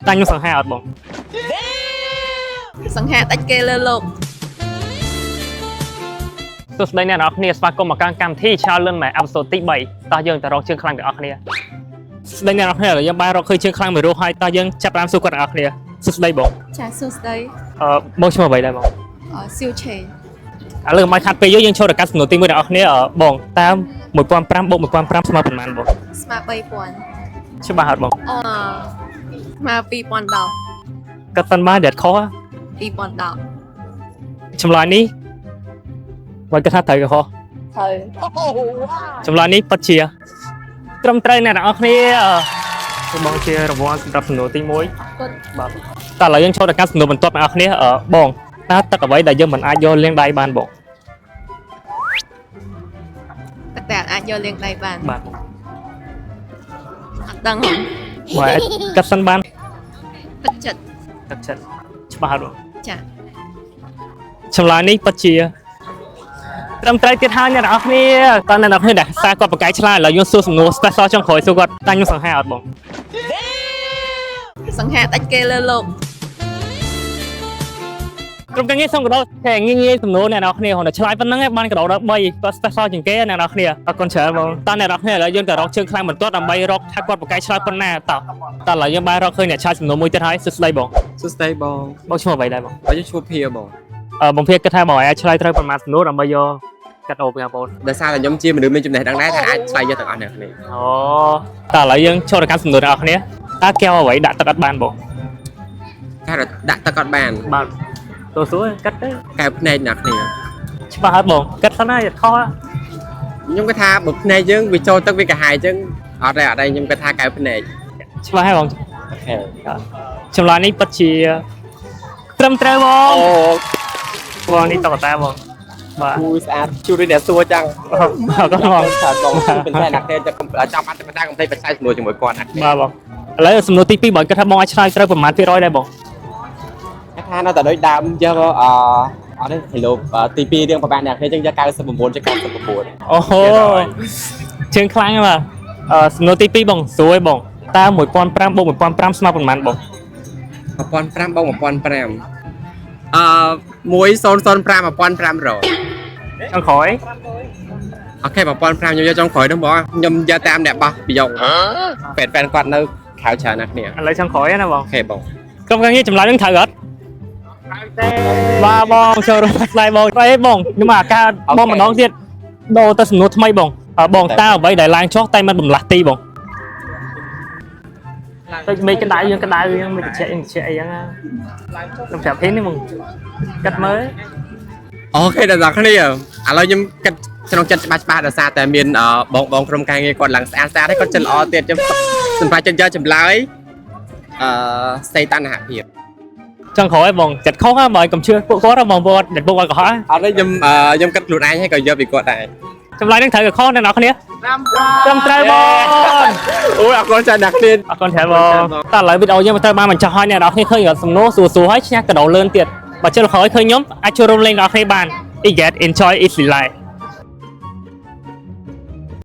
តាខ្ញុំសង្ហាអត់បងសង្ហាដាច់គេលើលោកទស្សនៈអ្នកនរគ្នាស្វាគមន៍មកកាន់កម្មវិធីឆាលលឿនម៉ែអេពីសូតទី3តោះយើងទៅរកជើងខ្លាំងទាំងអស់គ្នាស្ដីអ្នកនរគ្នាយើងបានរកឃើញជើងខ្លាំងមួយរូបហើយតោះយើងចាប់តាមសួរគាត់ទាំងអស់គ្នាសួស្ដីបងចាសួស្ដីបងឈ្មោះអ្វីដែរបងសៀវឆេឥឡូវមិនខាត់ពេលយើងចូលទៅកាន់សំណួរទី1ទាំងអស់គ្នាបងតើ1500 បូក 1500 ស្មើប៉ុន្មានបងស្មើ3000ច្បាស់អត់បងស្មើ2010គាត់មិនបានដែលខុស2010ចម្លើយនេះបើគាត់ថាត្រូវក៏ខុសត្រូវចម្លើយនេះពិតជាត្រឹមត្រូវអ្នកទាំងអស់គ្នាបងជារង្វាន់សម្រាប់សំណួរទី1បាទតើឥឡូវយើងចូលទៅកាន់សំណួរបន្ទាប់អ្នកទាំងអស់គ្នាបងតើទឹកអ្វីដែលយើងមិនអាចយកលាងដៃបានបងទឹកតែអាចយកលាងដៃបានបាទអត់ដឹងហ៎បាទកាត់សិនបានទឹកចិត្តច្បាស់អត់បងចាចម្លើយនេះពិតជាត្រឹមត្រូវទៀតហើយអ្នកទាំងអស់គ្នាតើអ្នកទាំងអស់គ្នាដែលសារគាត់ប្រកែកឆ្លើយឥឡូវយើងសួរសំណួរ special ចុងក្រោយសួរគាត់តាខ្ញុំសង្ហាអត់បងសង្ហាដាច់គេលើលោកក្រុមការងារសូមកដោតែងាយសំណួរអ្នកនរគ្នាហ្នឹងឆ្លើយប៉ុណ្្នឹងឯងបានកដោដល់3គាត់ special ជាងគេអ្នកនរគ្នាអរគុណច្រើនបងតើអ្នកនរគ្នាឥឡូវយើងទៅរកជើងខ្លាំងបន្ទាត់ដើម្បីរកថាគាត់ប្រកែកឆ្លើយប៉ុណ្ណាតើឥឡូវយើងបានរកឃើញអ្នកឆ្លើយសំណួរមួយទៀតហើយសួស្ដីបងសួស្ដីបងឈ្មោះអ្វីដែរបងខ្ញុំឈ្មោះភាបងបងភាគិតថាបងអាចឆ្លើយត្រូវប៉ុន្មានសំណួរដើម្បីយកកាត់អូបងប្អូនដោយសារតែខ្ញុំជាមនុស្សមានចំណេះដឹងដែរថាអាចឆ្លើយយកទាំងអស់អ្នកគ្នាអូតើឥឡូវយើងចូលទៅកាន់សំណួរទាំងអស់គ្នាតើកែវអ្វីដាក់ទឹកអត់បានបងកែវដាក់ទឹកអត់បានបាទទៅសួរកាត់ទៅកែវភ្នែកអ្នកគ្នាច្បាស់ហើយបងកាត់សិនហើយខុសខ្ញុំគាត់ថាបើភ្នែកយើងវាចូលទឹកវាកាហាយអញ្ចឹងអត់ទេខ្ញុំគាត់ថាកែវភ្នែកច្បាស់ហើយបងអូខេចម្លើយនេះពិតជាត្រឹមត្រូវបងបងនេះតកតាបងបាទគូស្អាតជួយអ្នកសួរចឹងអរគុណបងថាបងเป็นតែអ្នកទេចាំបាត់តែកុំភ្លេចបច្ចេកជាមួយជាមួយគាត់ណាបាទបងឥឡូវសំណួរទី2បងគាត់ថាបងអាចឆ្លើយត្រូវប្រមាណ%ដែរបងគាត់ថានៅតែដូចដើមយកអត់ទេគីឡូទី2រៀងប្រហែលអ្នកគ្នាចឹងយក99ចឹង99អូហូជើងខ្លាំងហ្នឹងបាទសំណួរទី2បងស្រួលឯងបងតើ1500 បូក 1500 ស្មើប៉ុន្មានបង1500 បូក 1500 1005 1500ចុងក្រោយអូខេ1500ខ្ញុំយកចុងក្រោយហ្នឹងបងខ្ញុំយកតាមអ្នកបោះពីយកពេទ្យគាត់នៅខៅច្រើនណាស់គ្នាឥឡូវចុងក្រោយណាបងអូខេបងក្រុមការងារចម្លើយនឹងត្រូវអត់បាទបងចូលរួមស្លាយបងអីបងខ្ញុំអាការបងម្ដងទៀតដូរទៅសំណួរថ្មីបងបងតើអ្វីដែលឡើងចុះតែមិនបំលាស់ទីបងទៅមេកណ្ដៅយើងកណ្ដៅយើងមិនតិចអីអញ្ចឹងខ្ញុំប្រាប់ពេលនេះបងកាត់មើលអូខេដល់អ្នកគ្នាឥឡូវខ្ញុំកាត់ក្នុងចិត្តច្បាស់ដោយសារតែមានបងក្រុមការងារគាត់ឡើងស្អាតហើយគាត់ចិត្តល្អទៀតខ្ញុំសម្រាប់ចិត្តយកចម្លើយសីតានហភាពចង់ក្រោយបងចិត្តខុសហើយបើកុំជឿពួកគាត់បងពួកដែលពួកគាត់កុហកអត់ទេខ្ញុំកាត់ខ្លួនឯងហើយក៏យកពីគាត់ដែរចម្លើយនឹងត្រូវខុសអ្នកនរគ្នាត្រឹមត្រូវបងអូយអរគុណច្រើនអ្នកទៀតអរគុណច្រើនបងតើឥឡូវវីដេអូយើងទៅបានបញ្ចប់ហើយអ្នកនរគ្នាឃើញសំណួរសួរហើយឈ្នះកដោលឿនទៀតបើជិលក្រោយឃើញខ្ញុំអាចចូលរួមលេងដល់គ្នាបាន Enjoy easy life